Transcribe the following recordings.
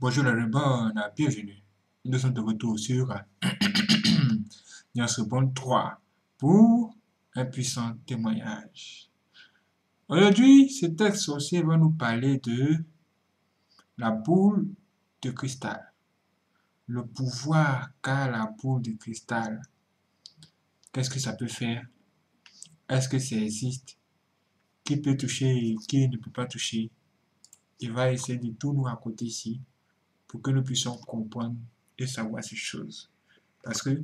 Bonjour les bonne, bienvenue. Nous sommes de retour sur Nuance Bond 3 pour un puissant témoignage. Aujourd'hui, ce texte sorcier va nous parler de la boule de cristal. Le pouvoir qu'a la boule de cristal. Qu'est-ce que ça peut faire? Est-ce que ça existe? Qui peut toucher, qui ne peut pas toucher? Il va essayer de tout nous raconter ici pour que nous puissions comprendre et savoir ces choses. Parce que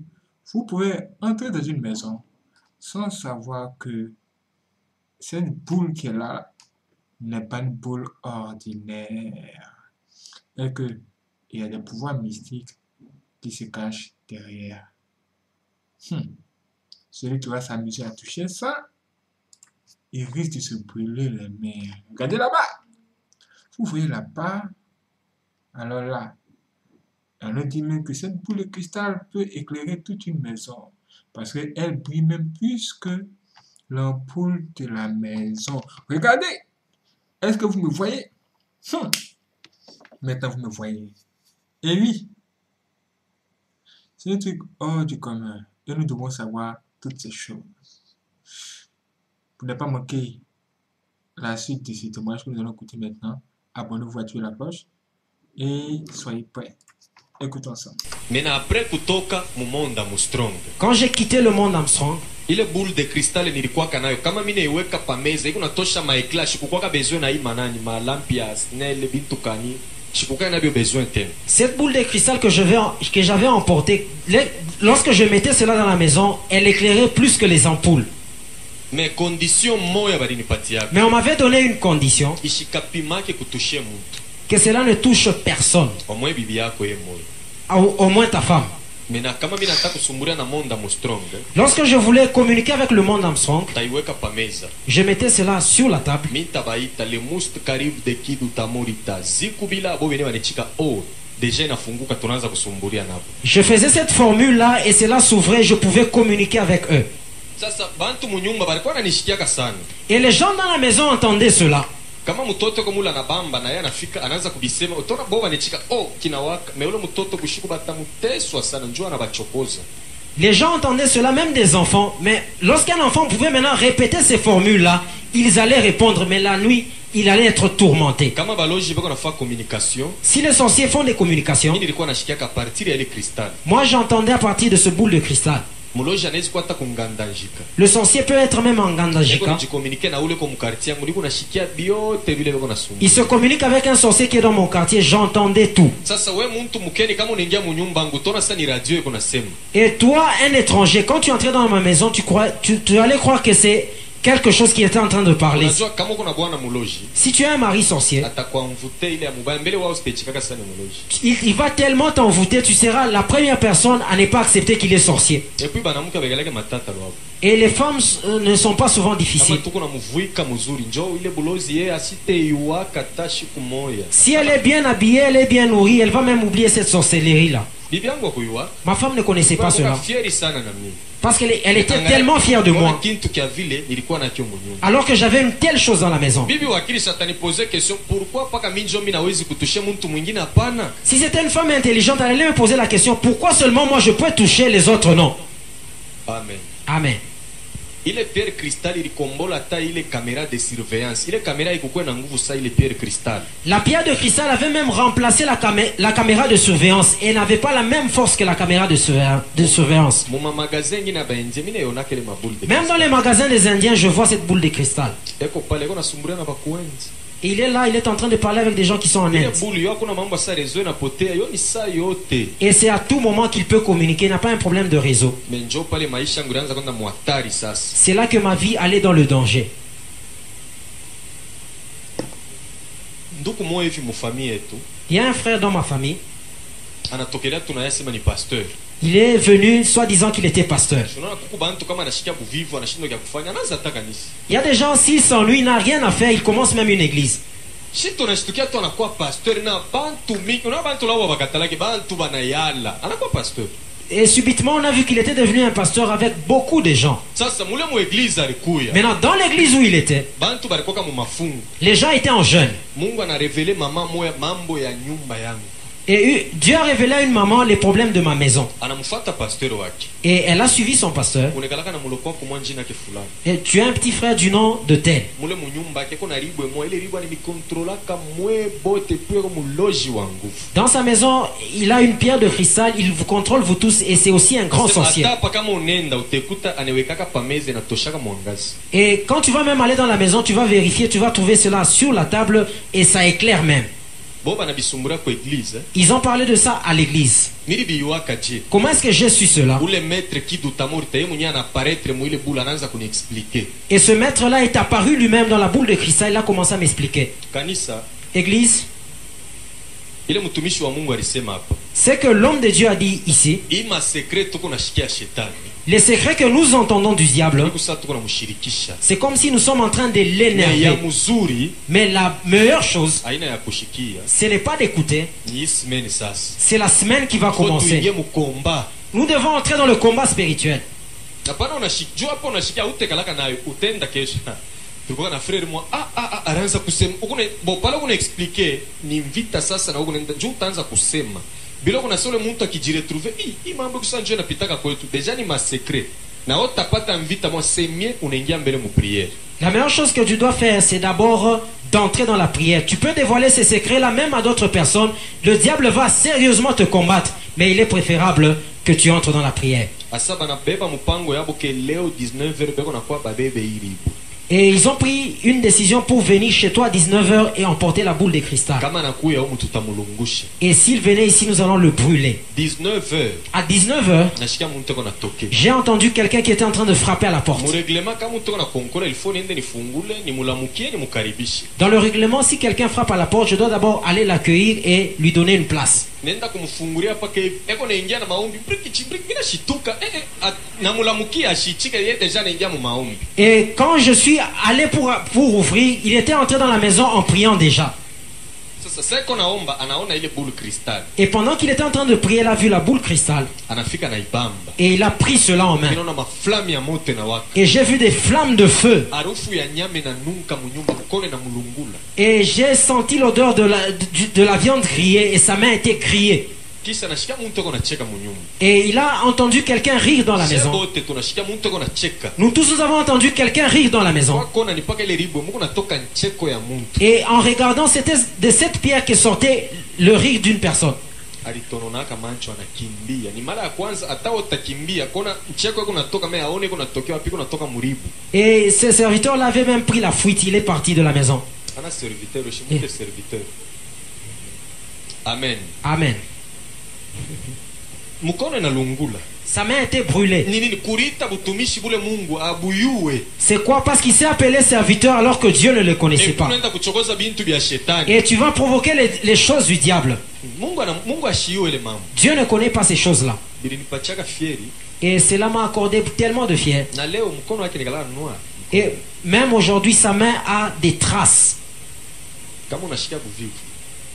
vous pouvez entrer dans une maison sans savoir que cette boule qui est là n'est pas une boule ordinaire. Et qu'il y a des pouvoirs mystiques qui se cachent derrière. Celui qui va s'amuser à toucher ça, il risque de se brûler les mains. Regardez là-bas! Vous voyez là-bas? Alors là, on nous dit même que cette boule de cristal peut éclairer toute une maison. Parce qu'elle brille même plus que l'ampoule de la maison. Regardez! Est-ce que vous me voyez? Maintenant, vous me voyez. Et oui, c'est un truc hors du commun. Et nous devons savoir toutes ces choses. Pour ne pas manquer la suite de ce témoignage que nous allons écouter maintenant, abonnez-vous, activez la cloche et soyez prêts. Écoutons ça. Quand j'ai quitté le monde Armstrong, ile boule de cristal nilikuwaka nayo kama mimi naiweka pa meza iko natosha maekla shikukwaka besoin na hii manani malampi ya snell bintu kani shikukwaka nabio besoin tena. Cette boule de cristal que j'avais emportée, lorsque je mettais cela dans la maison, elle éclairait plus que les ampoules. Mais condition moya balinipatia. Mais on m'avait donné une condition, ishikapimake kutushia mtu. que cela ne touche personne. Au moins bibi yako ye moyo. Au moins ta femme. Kama mimi nataka kusumbulia na monde Armstrong. Lorsque je voulais communiquer avec le monde Armstrong, taiweka pa meza. Je mettais cela sur la table. Mitabaita le must karibu de kidu tamorita. Zikubila bo bene banechika oh. Déjà inafunguka tunaanza kusumbulia nabo. Je faisais cette formule là et cela s'ouvrait, je pouvais communiquer avec eux. Sasa bantu munyumba balikuwa nanishikiaka sana. Et les gens dans la maison entendaient cela. Kama mtoto komula na bamba na yeye anafika anaanza kubisema utona boba nechika oh kinawaka mais ule mtoto kushiku batamuteswa sana njoo anabachokoza. Les gens entendaient cela, même des enfants, mais lorsqu'un enfant pouvait maintenant répéter ces formules là, ils allaient répondre, mais la nuit il allait être tourmenté. Kama baloji bako nafa communication, si les sorciers font des communications, mimi nilikuwa nashikia à partir ya ile cristal. Moi j'entendais à partir de ce boule de cristal. Le sorcier peut être même en Gandajika. Il se communique avec un sorcier qui est dans mon quartier, j'entendais tout. Et toi, un étranger, quand tu entrais dans ma maison, tu allais croire que c'est quelque chose qui était en train de parler. Si tu as un mari sorcier, il va tellement t'envoûter, tu seras la première personne à ne pas accepter qu'il est sorcier. Et les femmes ne sont pas souvent difficiles. Si elle est bien habillée, elle est bien nourrie, elle va même oublier cette sorcellerie là. Ma femme ne connaissait pas cela. Parce qu'elle était tellement fière de moi. Alors que j'avais une telle chose dans la maison. Si c'était une femme intelligente, elle allait me poser la question, pourquoi seulement moi je peux toucher, les autres non? Amen. Amen. Ile pierre cristal ilikombola ta ile caméra de surveillance. Ile caméra ikukuwa na nguvu sa ile pierre cristal. La pierre de cristal avait même remplacé la caméra de surveillance et n'avait pas la même force que la caméra de surveillance. Même dans les magasins des Indiens, je vois cette boule de cristal. Et il est là, il est en train de parler avec des gens qui sont en Inde. Et c'est à tout moment qu'il peut communiquer, il n'a pas un problème de réseau. C'est là que ma vie allait dans le danger. Il y a un frère dans ma famille. Il est venu soi-disant qu'il était pasteur. Il y a des gens, s'ils s'ennuient, il n'a rien à faire, il commence même une église. Et subitement, on a vu qu'il était devenu un pasteur avec beaucoup de gens. Maintenant, dans l'église où il était, les gens étaient en jeûne. Et Dieu a révélé à une maman les problèmes de ma maison. Anamfuata pasteur wake. Et elle a suivi son pasteur. Unekalaka na muloko wako mwa njina ke fulani. Et tu as un petit frère du nom de tel. Mule munyumba ke kona ribwe mo ile ribwa ni mikontrolaka mwe bote pwe ko muloji wa nguvu. Dans sa maison, il a une pierre de cristal, il vous contrôle vous tous et c'est aussi un grand sorcier. Et quand tu vas même aller dans la maison, tu vas vérifier, tu vas trouver cela sur la table et ça éclaire même. Ils ont parlé de ça à l'église. Comment est-ce que j'ai su cela? Et ce maître-là est apparu lui-même dans la boule de cristal, il a commencé à m'expliquer. Église, c'est que l'homme de Dieu a dit ici, les secrets que nous entendons du diable, c'est comme si nous sommes en train de l'énerver. Mais la meilleure chose, ce n'est pas d'écouter, c'est la semaine qui va commencer. Nous devons entrer dans le combat spirituel. Tulikuwa na frère moi anaanza kusema bo pale kuna expliquer ni vita sasa na unaenda juu utaanza kusema bila kuna sole mtu akijiretrouver hii mambo kusanje napitaka kwetu deja ni ma secret na utapata vita moi c'est mieux unaingia mbele mu prière. La meilleure chose que tu dois faire, c'est d'abord d'entrer dans la prière. Tu peux dévoiler ces secrets-là même à d'autres personnes. Le diable va sérieusement te combattre, mais il est préférable que tu entres dans la prière. Asaba na beba mpango yabo ke leo 19h beko na kwa babebe iribu. Et ils ont pris une décision pour venir chez toi à 19h et emporter la boule de cristal. Et s'il venait ici, nous allons le brûler. 19h. À 19h, j'ai entendu quelqu'un qui était en train de frapper à la porte. Dans le règlement, si quelqu'un frappe à la porte, je dois d'abord aller l'accueillir et lui donner une place. Et quand je suis allé pour ouvrir, il était entré dans la maison en priant déjà. Et pendant qu'il était en train de prier, il a vu la boule cristal. Et il a pris cela en main. Et j'ai vu des flammes de feu. Et j'ai senti l'odeur de la viande grillée et sa main était grillée. Et il a entendu quelqu'un rire dans la maison. Nous tous nous avons entendu quelqu'un rire dans la maison. Et en regardant, c'était de cette pierre que sortait le rire d'une personne. Et ce serviteur-là avait même pris la fuite, il est parti de la maison. Amen. Amen. Sa main était brûlée. C'est quoi? Parce qu'il s'est appelé serviteur alors que Dieu ne le connaissait pas. Et tu vas provoquer les choses du diable. Dieu ne connaît pas ces choses-là. Et cela m'a accordé tellement de fier. Et même aujourd'hui, sa main a des traces.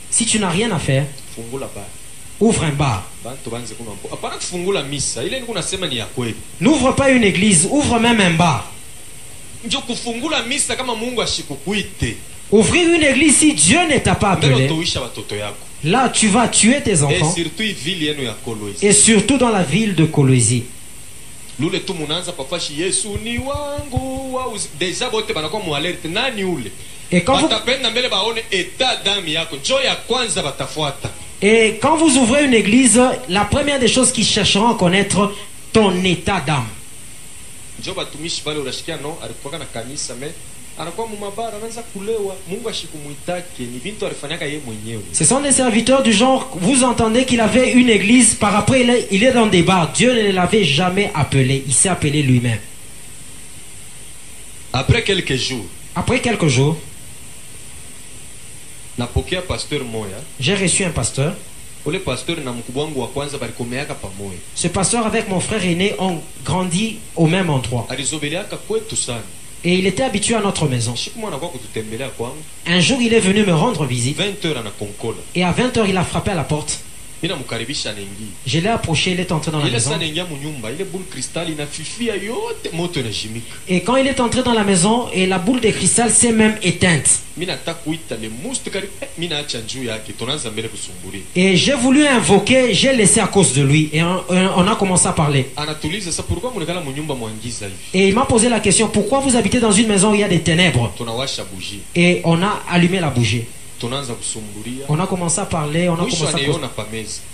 Si tu n'as rien à faire, ouvre un bar. N'ouvre pas une église, ouvre même un bar. Ouvrir une église si Dieu ne t'a pas appelé, là tu vas tuer tes enfants. Et surtout dans la ville de Kolwezi. Et quand vous ouvrez une église, la première des choses qu'ils chercheront à connaître, ton état d'âme. Ce sont des serviteurs du genre, vous entendez qu'il avait une église, par après il est dans des bars. Dieu ne l'avait jamais appelé, il s'est appelé lui-même. Après quelques jours, j'ai reçu un pasteur. Ce pasteur avec mon frère aîné ont grandi au même endroit. Et il était habitué à notre maison. Un jour il est venu me rendre visite. Et à 20h il a frappé à la porte. Je l'ai approché, il est entré dans la maison. Et quand il est entré dans la maison, et la boule de cristal s'est même éteinte. Et j'ai voulu invoquer, j'ai laissé à cause de lui. Et on a commencé à parler. Et il m'a posé la question, pourquoi vous habitez dans une maison où il y a des ténèbres? Et on a allumé la bougie. On a commencé à parler, on a commencé à...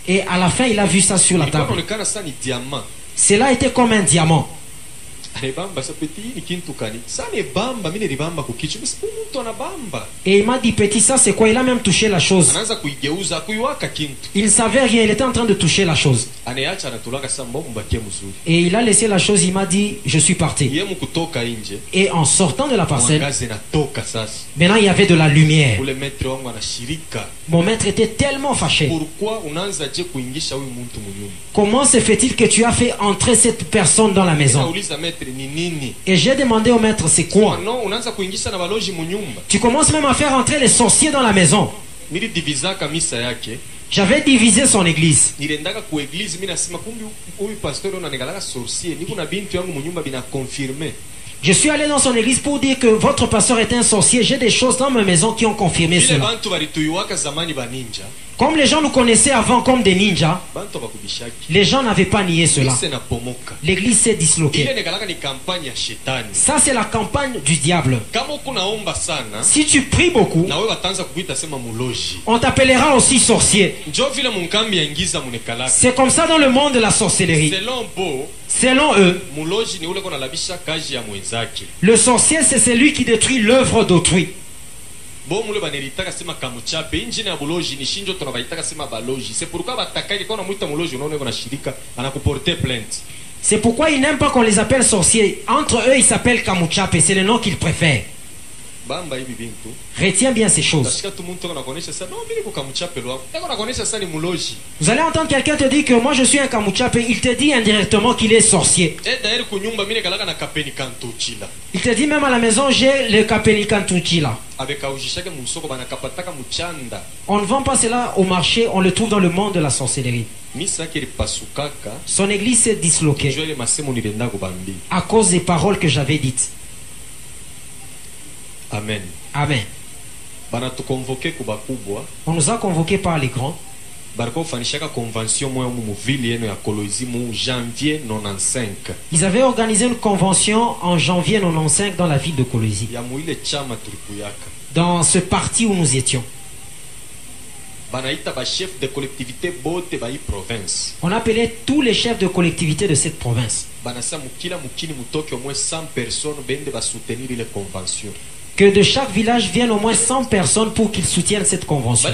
Et à la fin, il a vu ça sur la table. Cela était comme un diamant. Et il m'a dit, petit, ça c'est quoi? Il a même touché la chose. Il ne savait rien, il était en train de toucher la chose. Et il a laissé la chose, il m'a dit, je suis parti. Et en sortant de la parcelle, maintenant il y avait de la lumière. Mon maître était tellement fâché. Comment se fait-il que tu as fait entrer cette personne dans la maison? Et j'ai demandé au maître, c'est quoi? Tu commences même à faire entrer les sorciers dans la maison. J'avais divisé son église. Je suis allé dans son église pour dire que votre pasteur est un sorcier. J'ai des choses dans ma maison qui ont confirmé cela. Comme les gens nous connaissaient avant comme des ninjas, les gens n'avaient pas nié cela. L'église s'est disloquée. Ça c'est la campagne du diable. Si tu pries beaucoup, on t'appellera aussi sorcier. C'est comme ça dans le monde de la sorcellerie. Selon eux, le sorcier c'est celui qui détruit l'œuvre d'autrui. C'est pourquoi ils n'aiment pas qu'on les appelle sorciers. Entre eux ils s'appellent Kamuchape, c'est le nom qu'ils préfèrent. Retiens bien ces choses. Vous allez entendre quelqu'un te dire que moi je suis un Kamuchape. Il te dit indirectement qu'il est sorcier. Il te dit même à la maison, j'ai le Kapenikantuchi là. On ne vend pas cela au marché, on le trouve dans le monde de la sorcellerie. Son église s'est disloquée à cause des paroles que j'avais dites. Amen. Amen. On nous a convoqués par les grands. Ils avaient organisé une convention en janvier 95 dans la ville de Kolwezi. Dans ce parti où nous étions. On appelait tous les chefs de collectivité de cette province. Que de chaque village viennent au moins 100 personnes pour qu'ils soutiennent cette convention.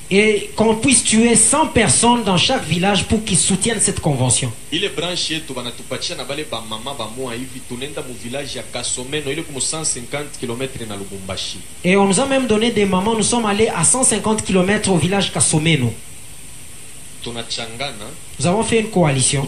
Et qu'on puisse tuer 100 personnes dans chaque village pour qu'ils soutiennent cette convention. Et on nous a même donné des mamans, nous sommes allés à 150 km au village Kasomeno. Nous avons fait une coalition.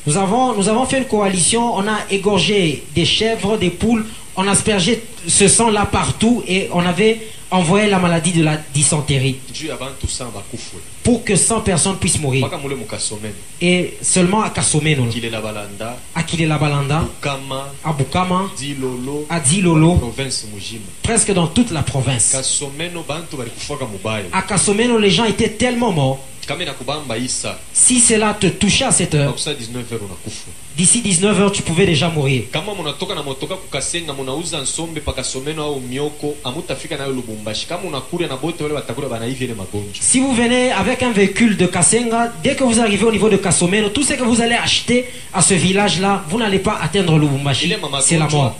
Nous avons fait une coalition. On a égorgé des chèvres, des poules. On a aspergé ce sang là partout et on avait envoyé la maladie de la dysenterie pour que 100 personnes puissent mourir. Et seulement à Kasomeno, à Kilelabalanda, à Bukama, à Dilolo, presque dans toute la province. À Kasomeno, les gens étaient tellement morts. Si cela te touchait à cette heure, d'ici 19h tu pouvais déjà mourir. Si vous venez avec un véhicule de Kasenga, dès que vous arrivez au niveau de Kasomeno, tout ce que vous allez acheter à ce village là, vous n'allez pas atteindre Lubumbashi. C'est la mort.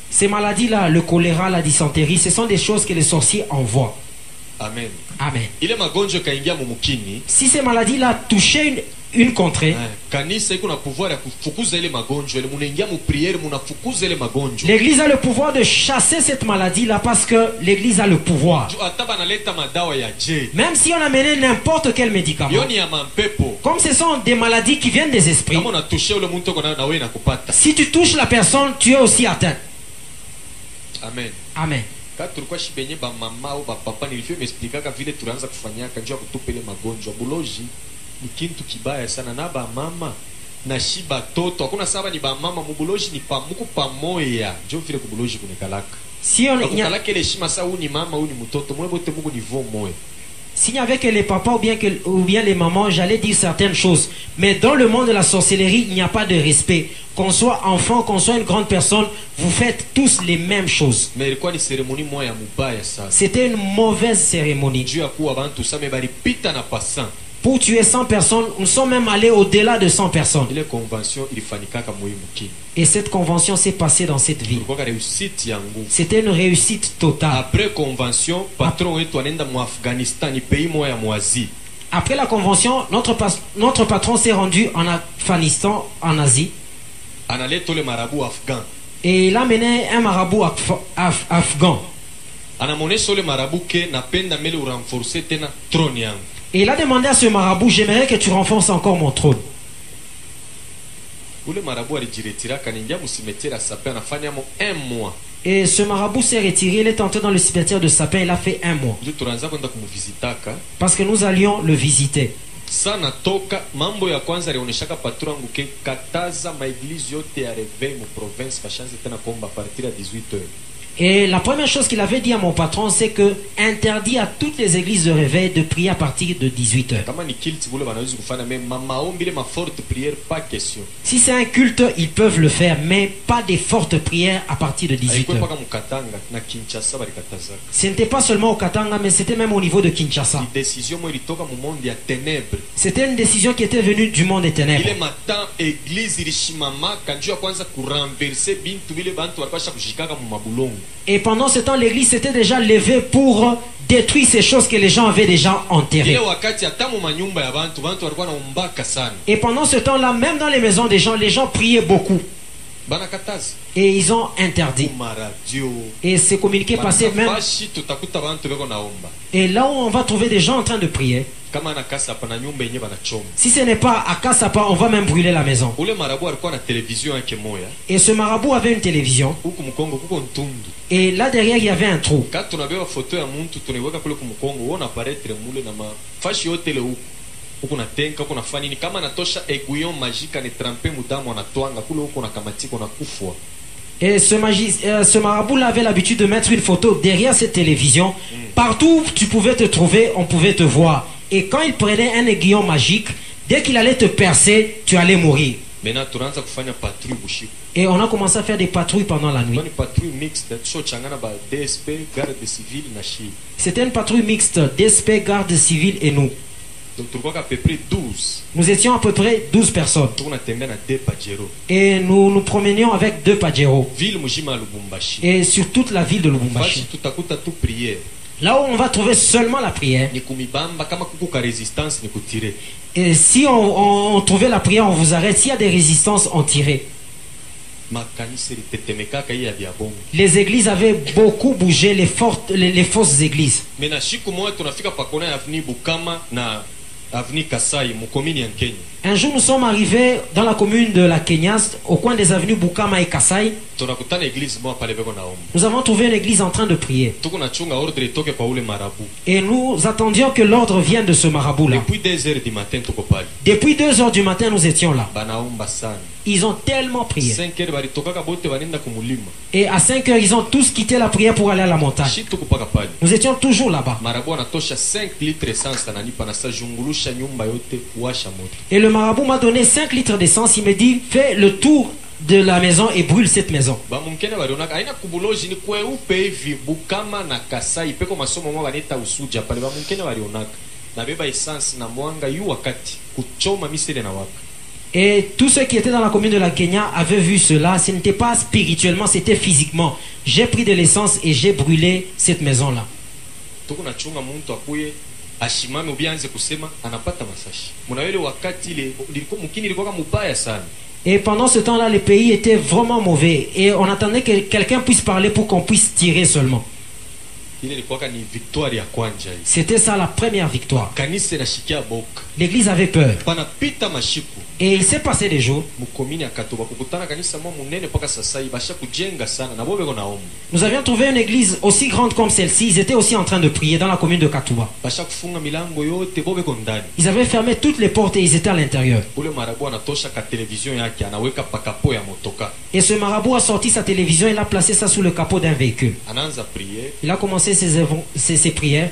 Ces maladies là, le choléra, la dysenterie, ce sont des choses que les sorciers envoient. Amen. Amen. Si ces maladies là touchaient une contrée, l'église a le pouvoir de chasser cette maladie-là parce que l'église a le pouvoir. Même si on a mené n'importe quel médicament, comme ce sont des maladies qui viennent des esprits, si tu touches la personne, tu es aussi atteint. Amen. Amen. Quand tulikuwa shibenye ba mama au ba papa nilifio m'expliquer vile tunaanza kufanyaka njoo kutupele magonjwa buloji ni kintu kibaya sana na ba mama na shiba toto hakuna saba ni ba mama mubuloji ni pamuku pamoya njoo vile kubuloji kunekalaka si on kunekalaka ile shima sa uni mama uni mtoto mwe bote mungu ni vo moya. S'il n'y avait que les papas ou bien les mamans, j'allais dire certaines choses. Mais dans le monde de la sorcellerie, il n'y a pas de respect. Qu'on soit enfant, qu'on soit une grande personne, vous faites tous les mêmes choses. C'était une mauvaise cérémonie. Pour tuer 100 personnes, nous sommes même allés au-delà de 100 personnes. Et cette convention s'est passée dans cette ville. C'était une réussite totale. Après convention, patron est en Afghanistan, pays moyen moisi. Après la convention, notre patron s'est rendu en Afghanistan, en Asie. Et il a mené un marabout afghan. Et il a demandé à ce marabout, j'aimerais que tu renforces encore mon trône. Et ce marabout s'est retiré, il est entré dans le cimetière de Sapin, il a fait 1 mois. Parce que nous allions le visiter. Sana toka mambo ya kwanza alioneshaka patron yangu ke kataza maeglise yote ya reveil mu province kashanze tena komba partir à 18h. Et la première chose qu'il avait dit à mon patron, c'est que interdit à toutes les églises de réveil de prier à partir de 18h. Si c'est un culte, ils peuvent le faire, mais pas des fortes prières à partir de 18h. Ce n'était pas seulement au Katanga, mais c'était même au niveau de Kinshasa. C'était une décision qui était venue du monde des ténèbres. Et pendant ce temps, l'église s'était déjà levée pour détruire ces choses que les gens avaient déjà enterrées. Et pendant ce temps-là, même dans les maisons des gens, les gens priaient beaucoup. Et ils ont interdit. Et ces communiqués passaient même. Et là où on va trouver des gens en train de prier, si ce n'est pas à Kasapa, on va même brûler la maison. Et ce marabout avait une télévision. Et là derrière, il y avait un trou. Et ce marabout-là avait l'habitude de mettre une photo derrière cette télévision. Partout où tu pouvais te trouver, on pouvait te voir. Et quand il prenait un aiguillon magique, dès qu'il allait te percer, tu allais mourir. Et on a commencé à faire des patrouilles pendant la nuit. C'était une patrouille mixte, DSP, garde civile et nous. Nous étions à peu près 12 personnes. Et nous nous promenions avec 2 Pajero. Et sur toute la ville de Lubumbashi. Là où on va trouver seulement la prière. Et si on trouvait la prière, on vous arrête. S'il y a des résistances, on tirait. Les églises avaient beaucoup bougé, les fausses églises. Un jour, nous sommes arrivés dans la commune de la Kenyas, au coin des avenues Bukama et Kasai. Nous avons trouvé une église en train de prier. Et nous attendions que l'ordre vienne de ce marabout-là. Depuis 2 heures du matin, nous étions là. Ils ont tellement prié. Et à 5 heures, ils ont tous quitté la prière pour aller à la montagne. Nous étions toujours là-bas. Et le marabout m'a donné 5 litres d'essence. Il me dit, fais le tour de la maison et brûle cette maison. Et tous ceux qui étaient dans la commune de la Kenya avaient vu cela. Ce n'était pas spirituellement, c'était physiquement. J'ai pris de l'essence et j'ai brûlé cette maison-là. ashimame ubianze kusema anapata masashi. Mnaelewa wakati ile mkini ilikuwa mubaya sana. Et pendant ce temps-là, le pays était vraiment mauvais. Et on attendait que quelqu'un puisse parler pour qu'on puisse tirer seulement. C'était ça la première victoire. L'église avait peur. Et il s'est passé des jours. Nous avions trouvé une église aussi grande comme celle-ci. Ils étaient aussi en train de prier dans la commune de Katuba. Ils avaient fermé toutes les portes et ils étaient à l'intérieur. Et ce marabout a sorti sa télévision et il a placé ça sous le capot d'un véhicule. Il a commencé ses prières.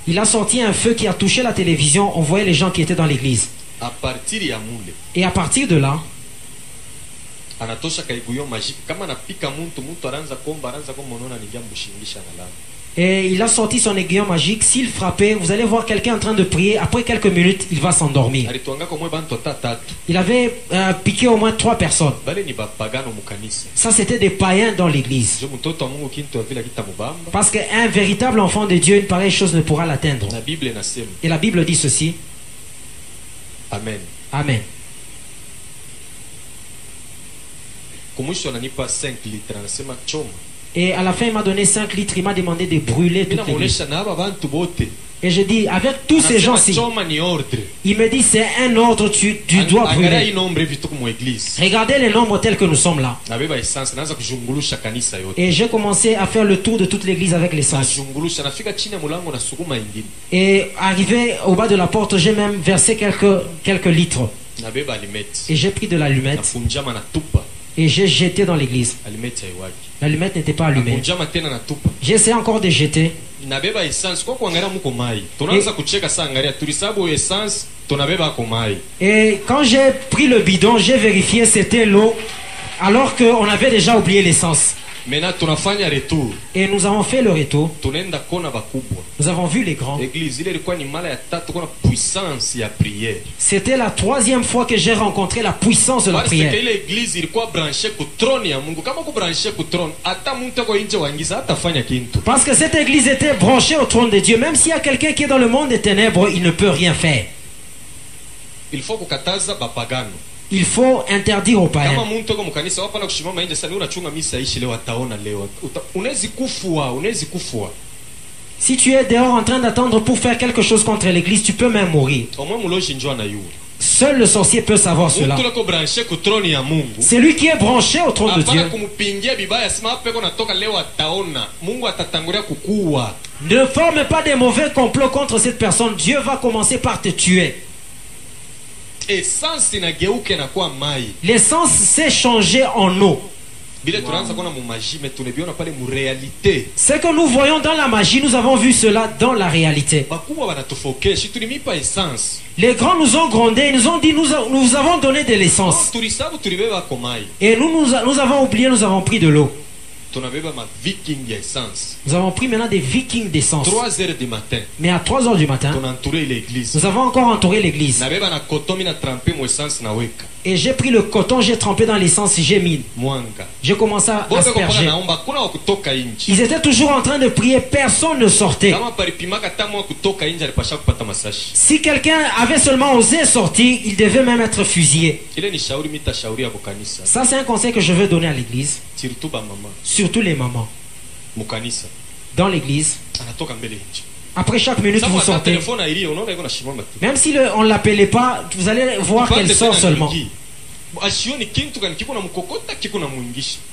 Il a sorti un feu qui a touché la télévision. On voyait les gens qui étaient dans l'église. Et à partir de là, et il a sorti son aiguillon magique. S'il frappait, vous allez voir quelqu'un en train de prier. Après quelques minutes, il va s'endormir. Il avait piqué au moins 3 personnes. Ça, c'était des païens dans l'église. Parce qu'un véritable enfant de Dieu, une pareille chose ne pourra l'atteindre. Et la Bible dit ceci. Amen. Amen. Et à la fin, il m'a donné 5 litres. Il m'a demandé de brûler toute l'église. Et je dis, avec tous ces gens-ci, il me dit, c'est un ordre, tu dois brûler. Regardez les nombres tels que nous sommes là. Et j'ai commencé à faire le tour de toute l'église avec l'essence. Et arrivé au bas de la porte, j'ai même versé quelques litres. Et j'ai pris de l'allumette. Et j'ai jeté dans l'église. L'allumette n'était pas allumée. J'ai essayé encore de jeter. Et quand j'ai pris le bidon, j'ai vérifié c'était l'eau, alors qu'on avait déjà oublié l'essence. Et nous avons fait le retour. Nous avons vu les grands. C'était la 3e fois que j'ai rencontré la puissance de la prière. Parce que cette église était branchée au trône de Dieu. Même s'il y a quelqu'un qui est dans le monde des ténèbres, il ne peut rien faire. Il faut interdire aux païens. Si tu es dehors en train d'attendre pour faire quelque chose contre l'église, tu peux même mourir. Seul le sorcier peut savoir cela. C'est lui qui est branché au trône de Dieu. Ne forme pas de mauvais complots contre cette personne. Dieu va commencer par te tuer. L'essence s'est changée en eau. Ce que nous voyons dans la magie, nous avons vu cela dans la réalité. Les grands nous ont grondés, ils nous ont dit nous avons donné de l'essence. Et nous avons oublié, nous avons pris de l'eau. Nous avons pris maintenant des vikings d'essence. 3 heures du matin. Mais à 3 heures du matin, nous avons encore entouré l'église. Et j'ai pris le coton, j'ai trempé dans l'essence, j'ai mis. J'ai commencé à asperger. Ils étaient toujours en train de prier, personne ne sortait. Si quelqu'un avait seulement osé sortir, il devait même être fusillé. Ça, c'est un conseil que je veux donner à l'église. Surtout les mamans. Dans l'église, après chaque minute vous sortez. Même si on ne l'appelait pas, vous allez voir qu'elle sort seulement.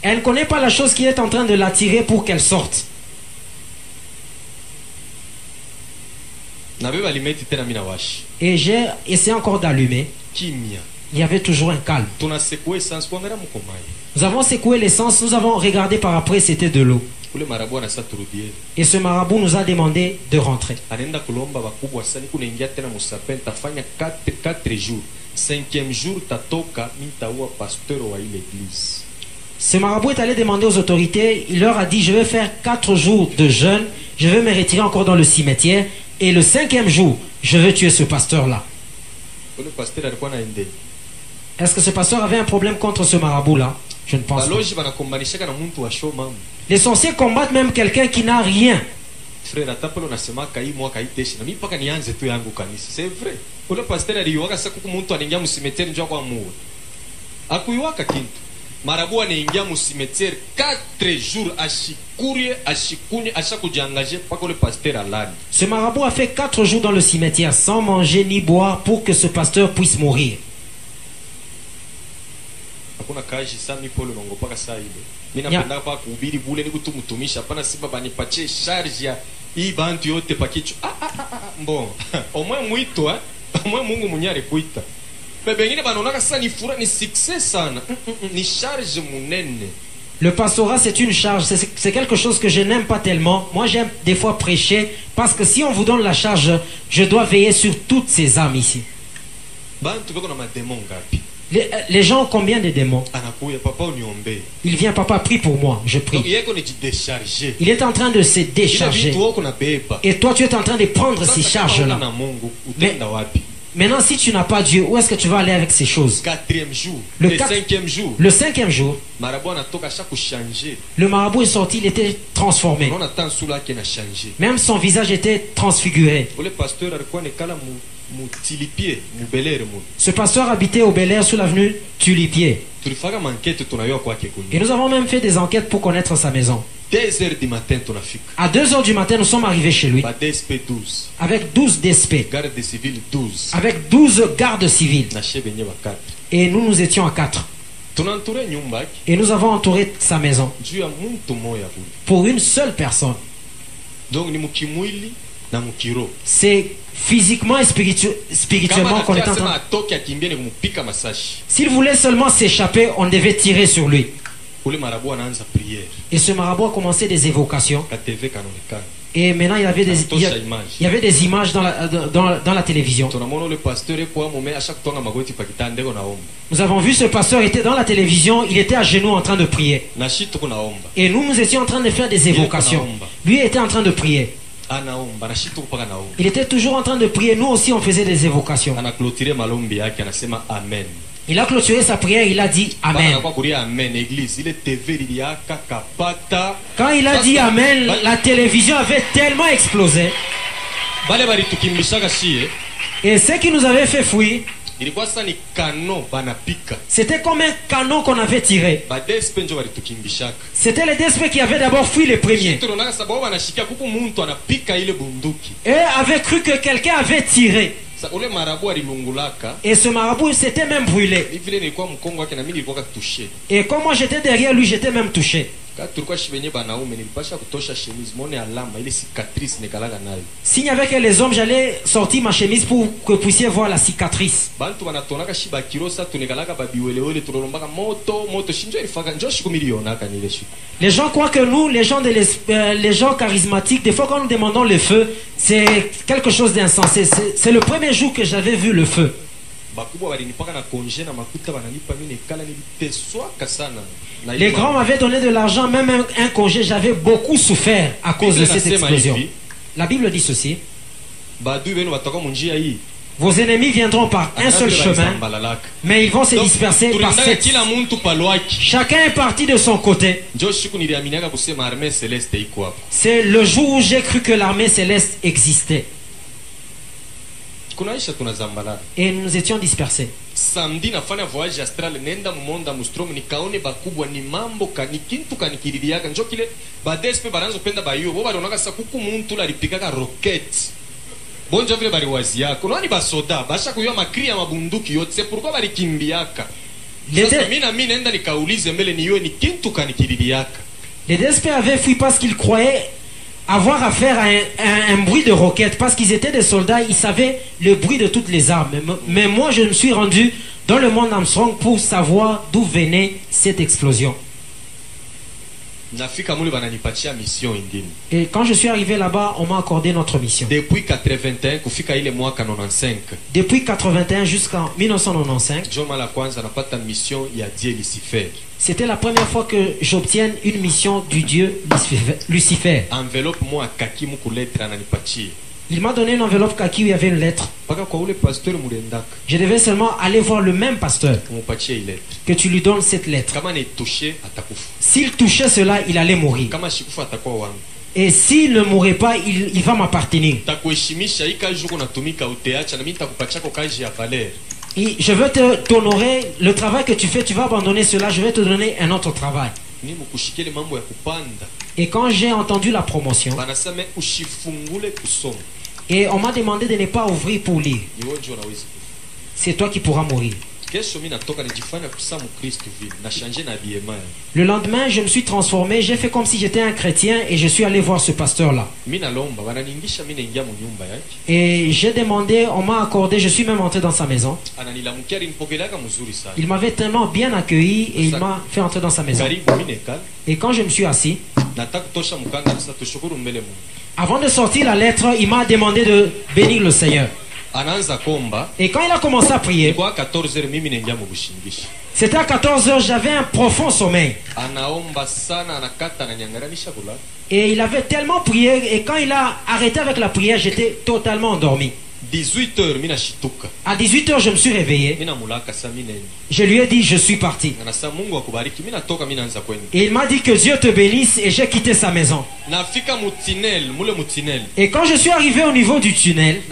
Elle ne connaît pas la chose qui est en train de l'attirer pour qu'elle sorte. Et j'ai essayé encore d'allumer. Il y avait toujours un calme. Nous avons secoué l'essence, nous avons regardé par après, c'était de l'eau. Et ce marabout nous a demandé de rentrer. 5e jour tatoka mitaua pasteur wa ile église. Ce marabout est allé demander aux autorités, il leur a dit je vais faire 4 jours de jeûne, je vais me retirer encore dans le cimetière et le 5e jour, je vais tuer ce pasteur là. Est-ce que ce pasteur avait un problème contre ce marabout là? Je ne pense pas. baloji banakombanishaka na muntu wa show mambo. Les sorciers combattent même quelqu'un qui n'a rien. Frère, atapelo nasemaka hii mwaka iteshi na mimi paka nianze tu yangu kanisa. C'est vrai. Ule pasteur aliwaka sasa kuku muntu anaingia msimeteri njoo kwa muwe. Akuiwaka kintu. Marabu anaingia msimeteri 4 jours ashikurie ashikunye ashakujiangaje paka ule pasteur alani. Ce marabout a fait 4 jours dans le cimetière sans manger ni boire pour que ce pasteur puisse mourir. Hakuna kaji sami pole nongo paka saa ile. Mimi napenda paka kuhubiri bule ni kutumtumisha hapana siba banipatie charge ya hii bantu yote pakicho. Bon. Omwe mwito omwe Mungu mwenyewe kuita. Bengine banonaka sasa ni fura ni succès sana. Ni charge munene. Le pastorat c'est une charge, c'est quelque chose que je n'aime pas tellement. Moi j'aime des fois prêcher parce que si on vous donne la charge, je dois veiller sur toutes ces âmes ici. Bantu beko na mademon ngapi? Les gens ont combien de démons? Anakuya papa uniombe. Il vient, papa, prie pour moi, je prie. Donc, il est en train de se décharger. Et toi tu es en train de prendre ces charges-là. Mais maintenant si tu n'as pas Dieu, où est-ce que tu vas aller avec ces choses? Le 5e jour, le marabout est sorti, il était transformé. Même son visage était transfiguré. Ce pasteur habitait au Bel Air sous l'avenue Tulipier. Et nous avons même fait des enquêtes pour connaître sa maison. 2h du matin, à 2h du matin, nous sommes arrivés chez lui. Avec 12 DSP. Avec 12 gardes civils. Et nous étions à 4. Et nous avons entouré sa maison. Pour une seule personne. C'est physiquement et spirituellement qu'on est en train. S'il voulait seulement s'échapper, on devait tirer sur lui. Et ce marabout a commencé des évocations. Et maintenant il y avait des images dans la télévision. Nous avons vu ce pasteur était dans la télévision, il était à genoux en train de prier. Et nous étions en train de faire des évocations. Lui était en train de prier. Il était toujours en train de prier. Nous aussi on faisait des évocations. Il a clôturé sa prière, il a dit Amen. Quand il a dit Amen, la télévision avait tellement explosé. Et ce qui nous avait fait fuir, c'était comme un canon qu'on avait tiré. C'était les DSP qui avaient d'abord fui les premiers. Et avaient cru que quelqu'un avait tiré. Et ce marabout s'était même brûlé. Et comme moi j'étais derrière lui, j'étais même touché. S'il n'y avait que les hommes, j'allais sortir ma chemise pour que vous puissiez voir la cicatrice. Les gens croient que nous, les gens charismatiques, des fois quand nous demandons le feu, c'est quelque chose d'insensé. C'est le premier jour que j'avais vu le feu. Les grands m'avaient donné de l'argent, même un congé. J'avais beaucoup souffert à cause de cette explosion. La Bible dit ceci: vos ennemis viendront par un seul chemin, mais ils vont se disperser par 7. Chacun est parti de son côté. C'est le jour où j'ai cru que l'armée céleste existait. Et nous étions dispersés. Samedi nafanya voyage astral nenda mumonda mustrom nikaone bakubwa ni mambo kanikintu kanikiririaka njo kile badespe baranzo penda bayo bo baronaka sakuku muntu la lipikaka rocket bonjo vile bari wazia kuna ni basoda basha kuyo makri ya mabunduki yote c'est pourquoi bari kimbiaka sasa mimi nenda nikaulize mbele niyo ni kintu kanikiririaka. Les DSP avaient fui parce qu'ils croyaient avoir affaire à un bruit de roquette, parce qu'ils étaient des soldats, ils savaient le bruit de toutes les armes. Mais moi je me suis rendu dans le monde Armstrong pour savoir d'où venait cette explosion. Et quand je suis arrivé là-bas, on m'a accordé notre mission. Depuis 81 kufika ile mwaka 95. Depuis 81 jusqu'en 1995. C'était la première fois que j'obtienne une mission du Dieu Lucifer. Enveloppe moi kaki muku lettre ananipatie. Il m'a donné une enveloppe kaki où il y avait une lettre. Je devais seulement aller voir le même pasteur. Que tu lui donnes cette lettre. S'il touchait cela, il allait mourir. Et s'il ne mourrait pas, il va m'appartenir. Et je veux t'honorer. Le travail que tu fais, tu vas abandonner cela. Je vais te donner un autre travail. Et quand j'ai entendu la promotion, et on m'a demandé de ne pas ouvrir pour lire, c'est toi qui pourras mourir. Le lendemain, je me suis transformé, j'ai fait comme si j'étais un chrétien et je suis allé voir ce pasteur-là. Et j'ai demandé, on m'a accordé, je suis même entré dans sa maison. Il m'avait tellement bien accueilli et il m'a fait entrer dans sa maison. Et quand je me suis assis, avant de sortir la lettre, il m'a demandé de bénir le Seigneur. Et quand il a commencé à prier, c'était à 14 heures, j'avais un profond sommeil. Et il avait tellement prié, et quand il a arrêté avec la prière, j'étais totalement endormi. 18h, à 18h, je me suis réveillé. Je lui ai dit, je suis parti. Et il m'a dit que Dieu te bénisse et j'ai quitté sa maison. Et quand je suis arrivé au niveau du tunnel,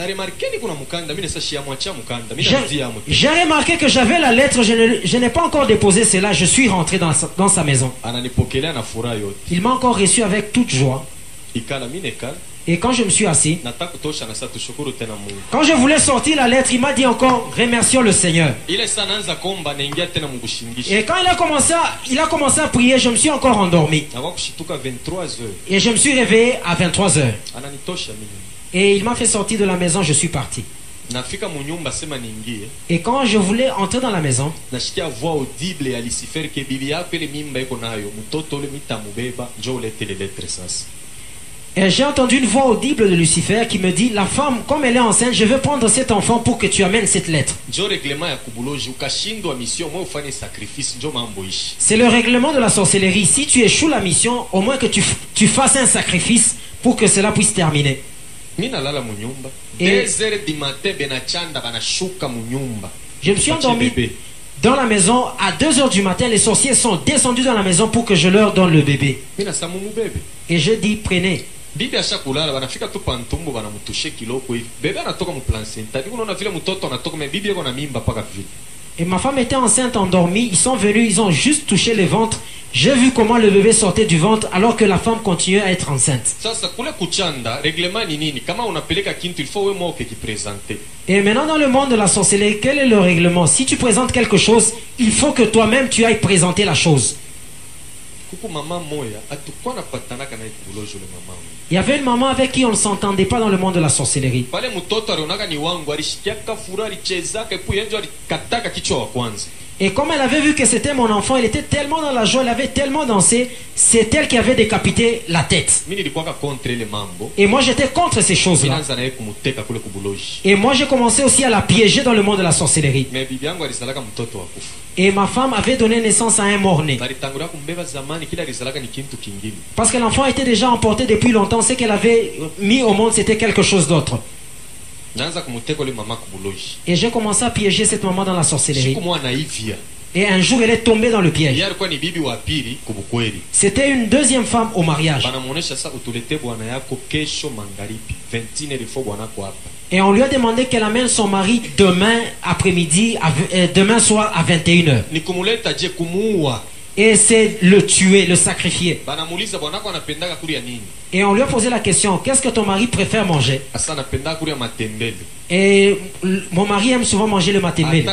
j'ai remarqué que j'avais la lettre, je n'ai pas encore déposé cela, je suis rentré dans sa maison. Il m'a encore reçu avec toute joie. Et quand je me suis assis, quand je voulais sortir la lettre, il m'a dit encore, remercions le Seigneur. Et quand il a commencé à prier, je me suis encore endormi. Et je me suis réveillé à 23 heures. Et il m'a fait sortir de la maison, je suis parti. Et quand je voulais entrer dans la maison, et j'ai entendu une voix audible de Lucifer qui me dit, la femme, comme elle est enceinte, je veux prendre cet enfant pour que tu amènes cette lettre. C'est le règlement de la sorcellerie. Si tu échoues la mission, au moins que tu fasses un sacrifice pour que cela puisse terminer. Et je me suis endormi dans la maison à 2 heures du matin. Les sorciers sont descendus dans la maison pour que je leur donne le bébé. Et je dis, prenez. Et ma femme était enceinte, endormie. Ils sont venus, ils ont juste touché le ventre. J'ai vu comment le bébé sortait du ventre alors que la femme continuait à être enceinte. Et maintenant dans le monde de la sorcellerie, quel est le règlement? Si tu présentes quelque chose, il faut que toi-même tu ailles présenter la chose. Il y avait une maman avec qui on ne s'entendait pas dans le monde de la sorcellerie. Et comme elle avait vu que c'était mon enfant, elle était tellement dans la joie, elle avait tellement dansé, c'est elle qui avait décapité la tête. Et moi j'étais contre ces choses-là. Et moi j'ai commencé aussi à la piéger dans le monde de la sorcellerie. Et ma femme avait donné naissance à un mort-né. Parce que l'enfant était déjà emporté depuis longtemps, ce qu'elle avait mis au monde c'était quelque chose d'autre. Et j'ai commencé à piéger cette maman dans la sorcellerie. Et un jour elle est tombée dans le piège. C'était une deuxième femme au mariage. Et on lui a demandé qu'elle amène son mari demain après-midi, demain soir à 21h. Et c'est le tuer, le sacrifier. Et on lui a posé la question, qu'est-ce que ton mari préfère manger? Et mon mari aime souvent manger le matembele.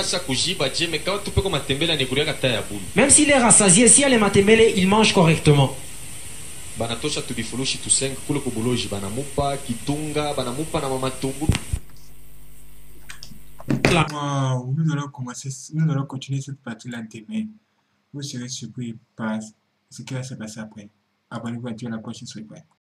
Même s'il est rassasié, s'il y a le matembele, il mange correctement. Wow, nous allons continuer cette partie-là demain. Vous serez surpris par ce qui va se passer après. Abonnez-vous à la prochaine soirée.